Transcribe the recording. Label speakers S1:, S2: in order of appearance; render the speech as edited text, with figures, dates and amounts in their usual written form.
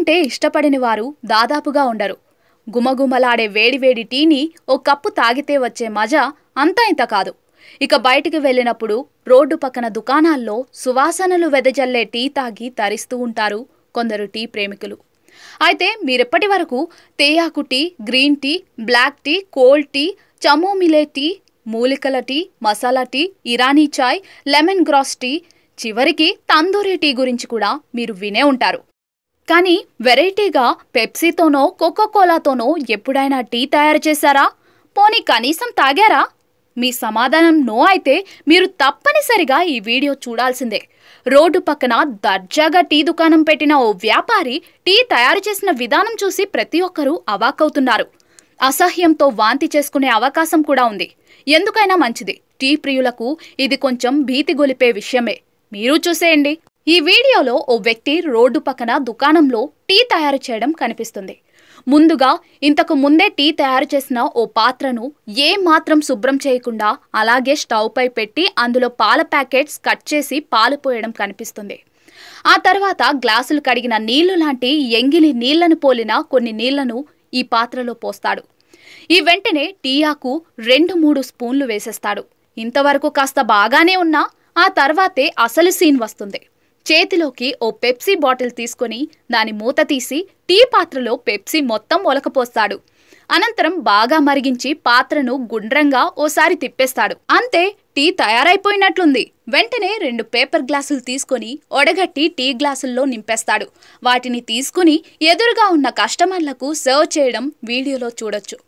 S1: అంటే ఇష్టపడని వారు దాదాపుగా ఉండరు. గుమగుమలాడే వేడివేడి టీని ఓ కప్పు తాగితే వచ్చే మజా అంతా ఇంత కాదు. ఇక బయటికి వెళ్ళినప్పుడు రోడ్డు పక్కన దుకాణాల్లో సువాసనలు వెదజల్లే టీ తాగి తరిస్తూ ఉంటారు కొందరు టీ ప్రేమికులు. అయితే మీరెప్పటి వరకు తేయాకు tea, green tea, black tea, cold tea, chamomile tea, మూలికల tea, masala tea, Irani chai, lemon grass tea, చివరికి తందూరి టీ గురించి కూడా మీరు వినే ఉంటారు. కానీ వెరైటీగా పెప్సీతోనో కోకోకోలాతోనో ఎప్పుడైనా టీ తయారు చేశారా? పోనీ కనీసం తాగారా? మీ సమాధానం నో అయితే మీరు తప్పనిసరిగా ఈ వీడియో చూడాల్సిందే. రోడ్డు పక్కన దర్జాగా టీ దుకాణం పెట్టిన ఓ వ్యాపారి టీ తయారు చేసిన విధానం చూసి ప్రతి ఒక్కరూ అవాక్కవుతున్నారు. అసహ్యంతో వాంతి చేసుకునే అవకాశం కూడా ఉంది. ఎందుకైనా మంచిది, టీ ప్రియులకు ఇది కొంచెం భీతి గొలిపే విషయమే. మీరు చూసేయండి. ఈ వీడియోలో ఓ వ్యక్తి రోడ్డు పక్కన దుకాణంలో టీ తయారు చేయడం కనిపిస్తుంది. ముందుగా ఇంతకు ముందే టీ తయారు చేసిన ఓ పాత్రను ఏమాత్రం శుభ్రం చేయకుండా అలాగే స్టవ్ పై పెట్టి అందులో పాల ప్యాకెట్స్ కట్ చేసి పాలు పోయడం కనిపిస్తుంది. ఆ తర్వాత గ్లాసులు కడిగిన నీళ్లు లాంటి ఎంగిలి నీళ్లను పోలిన కొన్ని నీళ్లను ఈ పాత్రలో పోస్తాడు. ఈ వెంటనే టీ ఆకు 2-3 స్పూన్లు వేసేస్తాడు. ఇంతవరకు కాస్త బాగానే ఉన్నా ఆ తర్వాతే అసలు సీన్ వస్తుంది. చేతిలోకి ఓ పెప్సీ బాటిల్ తీసుకొని దాని మూత తీసి టీ పాత్రలో పెప్సీ మొత్తం ఒలకపోస్తాడు. అనంతరం బాగా మరిగించి పాత్రను గుండ్రంగా ఓసారి తిప్పేస్తాడు. అంతే, టీ తయారైపోయినట్లుంది. వెంటనే 2 పేపర్ గ్లాసులు తీసుకొని ఒడగట్టి టీ గ్లాసుల్లో నింపేస్తాడు. వాటిని తీసుకుని ఎదురుగా ఉన్న కస్టమర్లకు సర్వ్ చేయడం వీడియోలో చూడొచ్చు.